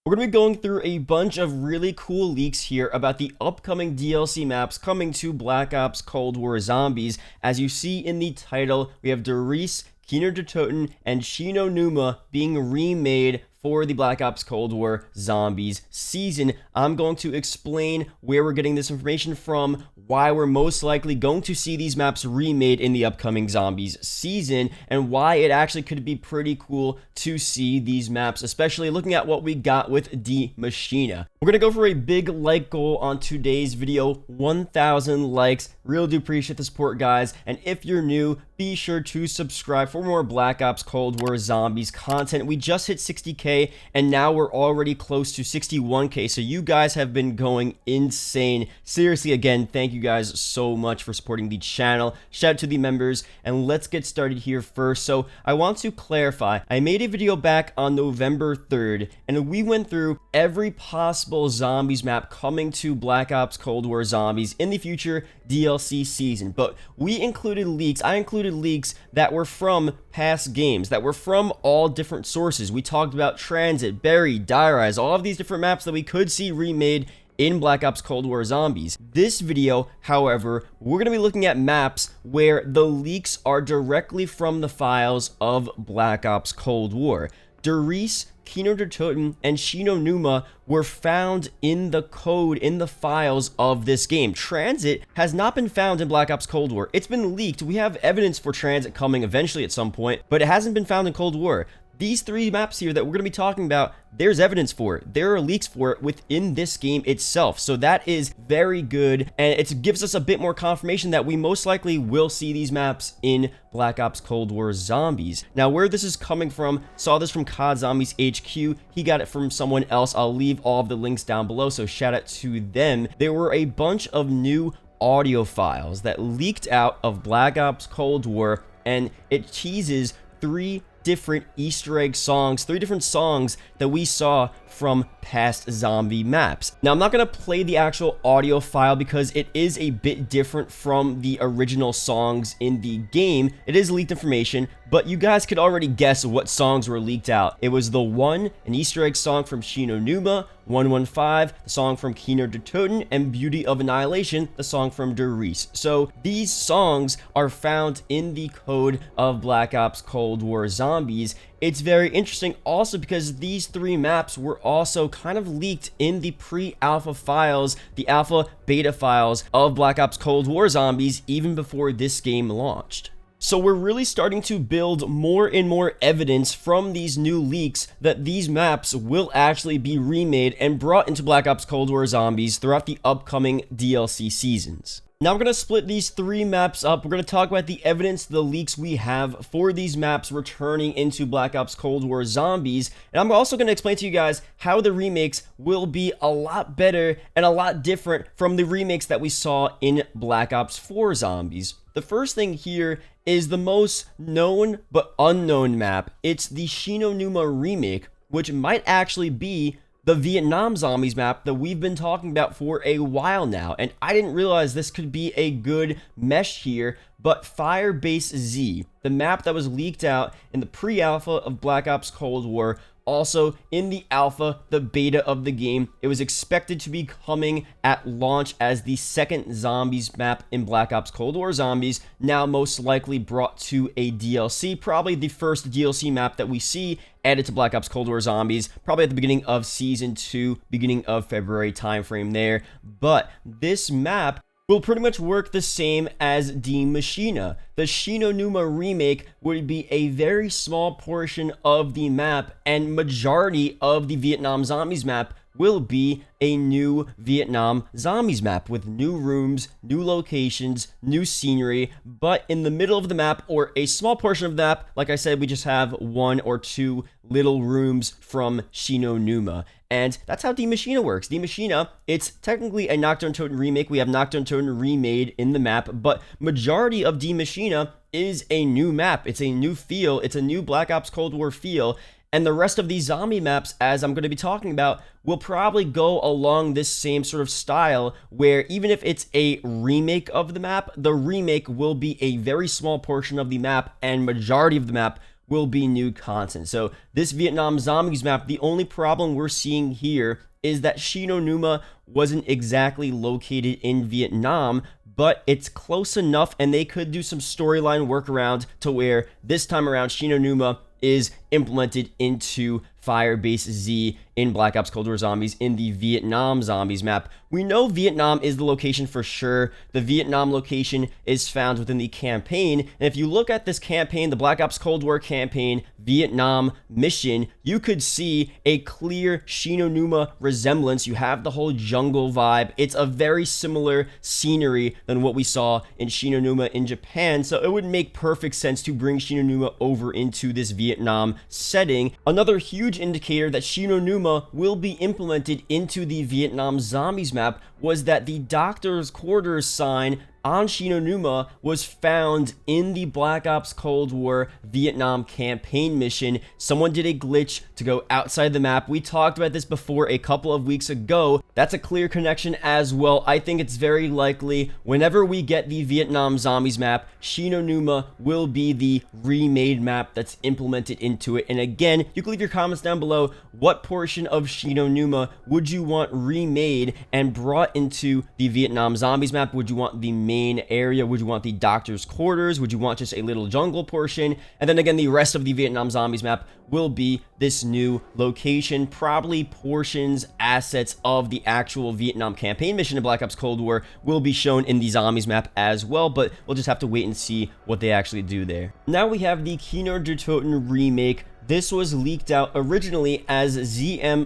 We're going to be going through a bunch of really cool leaks here about the upcoming DLC maps coming to Black Ops Cold War Zombies. As you see in the title, we have Der Riese, KINO Der Toten, and Shi No Numa being remade for the Black Ops Cold War Zombies season. I'm going to explain where we're getting this information from, why we're most likely going to see these maps remade in the upcoming Zombies season, and why it actually could be pretty cool to see these maps, especially looking at what we got with Die Maschine. We're going to go for a big like goal on today's video, 1,000 likes. Really do appreciate the support, guys, and if you're new, be sure to subscribe for more Black Ops Cold War Zombies content. We just hit 60K, and now we're already close to 61K, so you guys have been going insane. Seriously, again, thank you guys so much for supporting the channel. Shout out to the members, and let's get started here first. So I want to clarify, I made a video back on November 3rd, and we went through every possible Zombies map coming to Black Ops Cold War Zombies in the future DLC season, but we included leaks. I included leaks that were from past games, that were from all different sources. We talked about Transit, Berry, Die Rise, all of these different maps that we could see remade in Black Ops Cold War Zombies. This video, however, we're going to be looking at maps where the leaks are directly from the files of Black Ops Cold War. Der Riese, KINO Der Toten, and Shi No Numa were found in the code, in the files of this game. Transit has not been found in Black Ops Cold War. It's been leaked. We have evidence for Transit coming eventually at some point, but it hasn't been found in Cold War. These three maps here that we're going to be talking about, there's evidence for it. There are leaks for it within this game itself. So that is very good, and it gives us a bit more confirmation that we most likely will see these maps in Black Ops Cold War Zombies. Now, where this is coming from, saw this from COD Zombies HQ. He got it from someone else. I'll leave all of the links down below, so shout out to them. There were a bunch of new audio files that leaked out of Black Ops Cold War, and it teases three different Easter egg songs, three different songs that we saw from past zombie maps. Now, I'm not going to play the actual audio file because it is a bit different from the original songs in the game. It is leaked information, but you guys could already guess what songs were leaked out. It was the One, an Easter egg song from Shi No Numa, 115, the song from KINO Der Toten, and Beauty of Annihilation, the song from Der Riese. So these songs are found in the code of Black Ops Cold War Zombies. It's very interesting also because these three maps were also kind of leaked in the pre-alpha files, the alpha beta files of Black Ops Cold War Zombies even before this game launched. So we're really starting to build more and more evidence from these new leaks that these maps will actually be remade and brought into Black Ops Cold War Zombies throughout the upcoming DLC seasons. Now we're going to split these three maps up. We're going to talk about the evidence, the leaks we have for these maps returning into Black Ops Cold War Zombies. And I'm also going to explain to you guys how the remakes will be a lot better and a lot different from the remakes that we saw in Black Ops 4 Zombies. The first thing here is the most known but unknown map. It's the Shi No Numa Remake, which might actually be the Vietnam Zombies map that we've been talking about for a while now, and I didn't realize this could be a good mesh here, but Firebase Z, the map that was leaked out in the pre-alpha of Black Ops Cold War, also in the alpha, the beta of the game, it was expected to be coming at launch as the second Zombies map in Black Ops Cold War Zombies, now most likely brought to a DLC, probably the first DLC map that we see added to Black Ops Cold War Zombies, probably at the beginning of Season 2, beginning of February timeframe there. But this map will pretty much work the same as Die Maschine. The Shi No Numa Remake would be a very small portion of the map, and majority of the Vietnam Zombies map will be a new Vietnam Zombies map with new rooms, new locations, new scenery, but in the middle of the map, or a small portion of the map, like I said, we just have one or two little rooms from Shi No Numa. And that's how Die Maschine works. Die Maschine, it's technically a Nocturne Toten remake. We have Nocturne Toten remade in the map, but majority of Die Maschine is a new map. It's a new feel. It's a new Black Ops Cold War feel. And the rest of these zombie maps, as I'm going to be talking about, will probably go along this same sort of style, where even if it's a remake of the map, the remake will be a very small portion of the map, and majority of the map will be new content. So this Vietnam Zombies map, the only problem we're seeing here is that Shi No Numa wasn't exactly located in Vietnam, but it's close enough, and they could do some storyline workaround to where this time around Shi No Numa is implemented into Firebase Z in Black Ops Cold War Zombies in the Vietnam Zombies map. We know Vietnam is the location for sure. The Vietnam location is found within the campaign, and if you look at this campaign, the Black Ops Cold War campaign Vietnam mission, you could see a clear Shi No Numa resemblance. You have the whole jungle vibe. It's a very similar scenery than what we saw in Shi No Numa in Japan, so it would make perfect sense to bring Shi No Numa over into this Vietnam setting. Another huge indicator that Shi No Numa will be implemented into the Vietnam Zombies map was that the Doctor's Quarters sign on Shi No Numa was found in the Black Ops Cold War Vietnam campaign mission. Someone did a glitch to go outside the map. We talked about this before a couple of weeks ago. That's a clear connection as well. I think it's very likely whenever we get the Vietnam Zombies map, Shi No Numa will be the remade map that's implemented into it. And again, you can leave your comments down below. What portion of Shi No Numa would you want remade and brought into the Vietnam Zombies map? Would you want the main area? Would you want the Doctor's Quarters? Would you want just a little jungle portion? And then again, the rest of the Vietnam Zombies map will be this new location, probably portions, assets of the actual Vietnam campaign mission in Black Ops Cold War will be shown in the Zombies map as well, but we'll just have to wait and see what they actually do there. Now we have the KINO DER TOTEN remake. This was leaked out originally as ZM_Berlin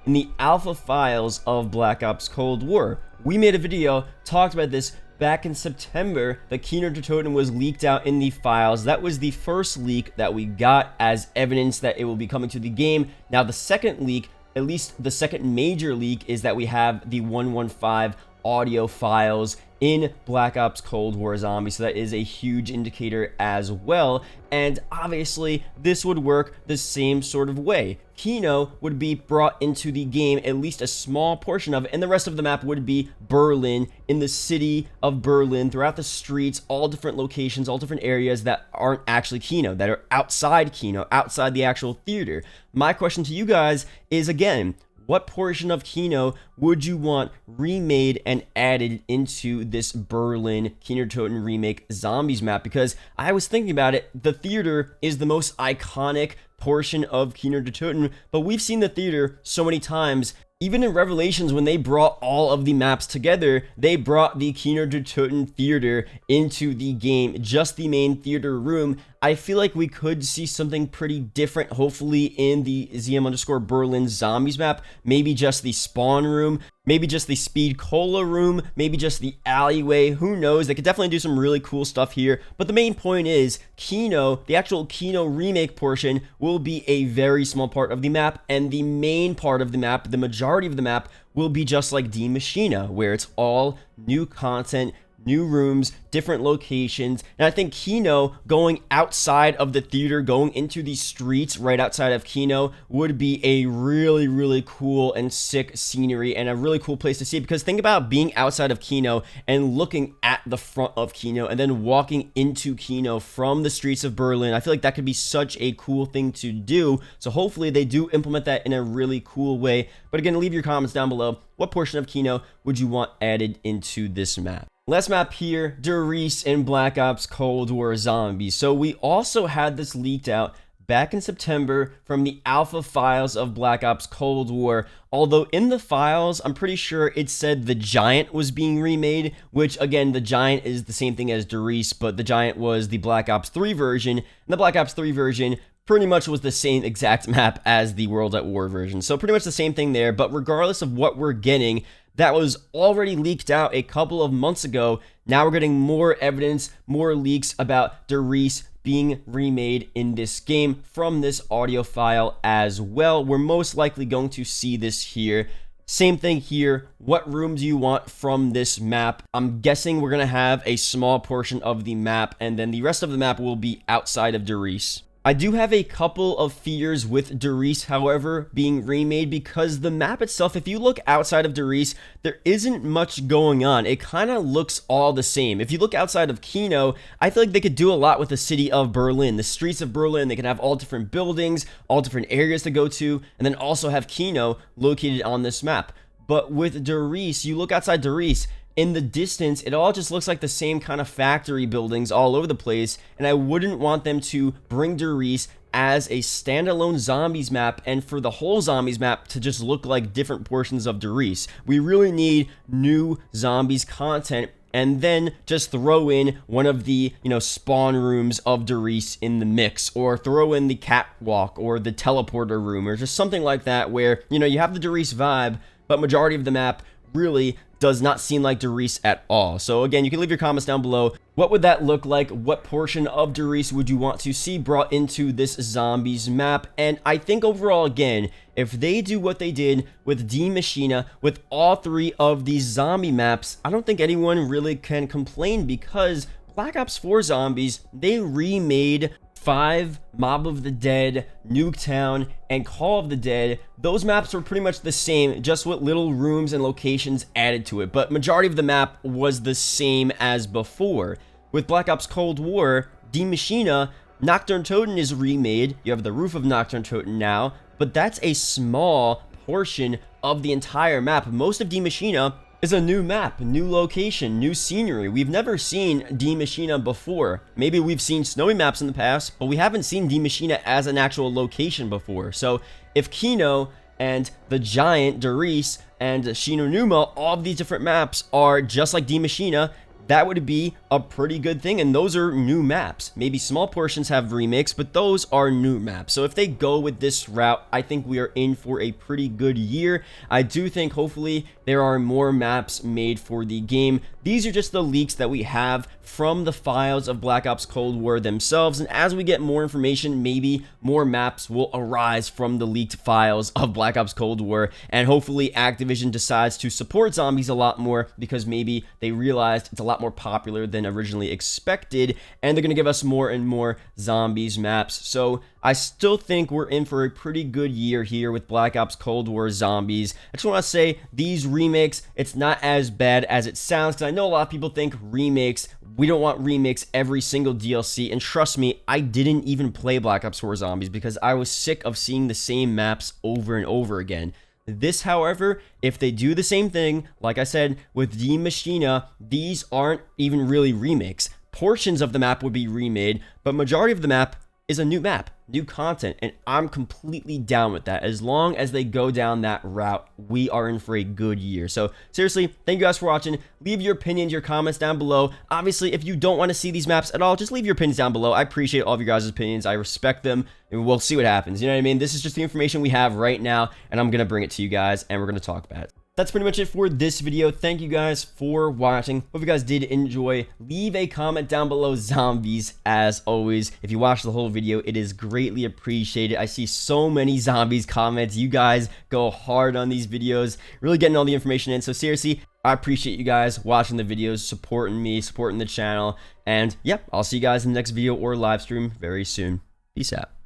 in the alpha files of Black Ops Cold War. We made a video, talked about this back in September. The KINO DER TOTEN was leaked out in the files. That was the first leak that we got as evidence that it will be coming to the game. Now the second leak, at least the second major leak, is that we have the 115 audio files in Black Ops Cold War Zombies, so that is a huge indicator as well. And obviously this would work the same sort of way. Kino would be brought into the game, at least a small portion of it, and the rest of the map would be Berlin, in the city of Berlin, throughout the streets, all different locations, all different areas that aren't actually Kino, that are outside Kino, outside the actual theater. My question to you guys is, again, what portion of Kino would you want remade and added into this Berlin KINO DER TOTEN remake Zombies map? Because I was thinking about it, the theater is the most iconic portion of KINO DER TOTEN, but we've seen the theater so many times. Even in Revelations, when they brought all of the maps together, they brought the KINO DER TOTEN theater into the game, just the main theater room. I feel like we could see something pretty different, hopefully, in the ZM_Berlin Zombies map. Maybe just the spawn room, maybe just the Speed Cola room, maybe just the alleyway. Who knows? They could definitely do some really cool stuff here. But the main point is, Kino, the actual Kino remake portion, will be a very small part of the map, and the main part of the map, the majority of the map, will be just like Die Maschine, where it's all new content, new rooms, different locations. And I think Kino going outside of the theater, going into the streets right outside of Kino, would be a really, really cool and sick scenery and a really cool place to see. Because think about being outside of Kino and looking at the front of Kino and then walking into Kino from the streets of Berlin. I feel like that could be such a cool thing to do. So hopefully they do implement that in a really cool way. But again, leave your comments down below. What portion of Kino would you want added into this map? Last map here, Der Riese in Black Ops Cold War Zombies. So we also had this leaked out back in September from the alpha files of Black Ops Cold War. Although in the files, I'm pretty sure it said the Giant was being remade, which again, the Giant is the same thing as Der Riese, but the Giant was the Black Ops 3 version, and the Black Ops 3 version pretty much was the same exact map as the World at War version. So pretty much the same thing there, but regardless of what we're getting, that was already leaked out a couple of months ago. Now we're getting more evidence, more leaks about Der Riese being remade in this game from this audio file as well. We're most likely going to see this here. Same thing here. What room do you want from this map? I'm guessing we're going to have a small portion of the map, and then the rest of the map will be outside of Der Riese. I do have a couple of fears with Der Riese, however, being remade, because the map itself, if you look outside of Der Riese, there isn't much going on. It kind of looks all the same. If you look outside of KINO, I feel like they could do a lot with the city of Berlin, the streets of Berlin. They could have all different buildings, all different areas to go to, and then also have KINO located on this map. But with Der Riese, you look outside Der Riese, in the distance, it all just looks like the same kind of factory buildings all over the place, and I wouldn't want them to bring Der Riese as a standalone zombies map and for the whole zombies map to just look like different portions of Der Riese. We really need new zombies content, and then just throw in one of the, spawn rooms of Der Riese in the mix, or throw in the catwalk or the teleporter room, or just something like that where, you have the Der Riese vibe, but majority of the map really does not seem like Der Riese at all. So again, you can leave your comments down below. What would that look like? What portion of Der Riese would you want to see brought into this zombies map? And I think overall, again, if they do what they did with Die Maschine, with all 3 of these zombie maps, I don't think anyone really can complain, because Black Ops 4 Zombies, they remade 5, Mob of the Dead, Nuketown, and Call of the Dead. Those maps were pretty much the same, just with little rooms and locations added to it, but majority of the map was the same as before. With Black Ops Cold War, Die Maschine, Nacht der Toten is remade. You have the roof of Nacht der Toten now, but that's a small portion of the entire map. Most of Die Maschine is a new map, new location, new scenery. We've never seen Die Maschine before. Maybe we've seen snowy maps in the past, but we haven't seen Die Maschine as an actual location before. So if KINO and the giant Der Riese and Shi No Numa, all of these different maps are just like Die Maschine, that would be a pretty good thing, and those are new maps. Maybe small portions have remakes, but those are new maps. So if they go with this route, I think we are in for a pretty good year. I do think hopefully there are more maps made for the game. These are just the leaks that we have from the files of Black Ops Cold War themselves, and as we get more information, maybe more maps will arise from the leaked files of Black Ops Cold War, and hopefully Activision decides to support zombies a lot more, because maybe they realized it's a lot more popular than originally expected, and they're going to give us more and more zombies maps. So I still think we're in for a pretty good year here with Black Ops Cold War Zombies. I just want to say, these remakes, it's not as bad as it sounds, because I know a lot of people think remakes, we don't want remakes every single DLC, and trust me, I didn't even play Black Ops 4 Zombies because I was sick of seeing the same maps over and over again. This, however, if they do the same thing, like I said, with Die Maschine, these aren't even really remakes. Portions of the map would be remade, but majority of the map is a new map, new content, and I'm completely down with that. As long as they go down that route, we are in for a good year. So seriously, thank you guys for watching. Leave your opinions, your comments down below. Obviously, if you don't want to see these maps at all, just leave your opinions down below. I appreciate all of your guys' opinions. I respect them, and we'll see what happens. You know what I mean? This is just the information we have right now, and I'm going to bring it to you guys, and we're going to talk about it. That's pretty much it for this video. Thank you guys for watching. Hope you guys did enjoy. Leave a comment down below, zombies, as always. If you watched the whole video, it is greatly appreciated. I see so many zombies comments. You guys go hard on these videos, really getting all the information in. So seriously, I appreciate you guys watching the videos, supporting me, supporting the channel. And yep, I'll see you guys in the next video or live stream very soon. Peace out.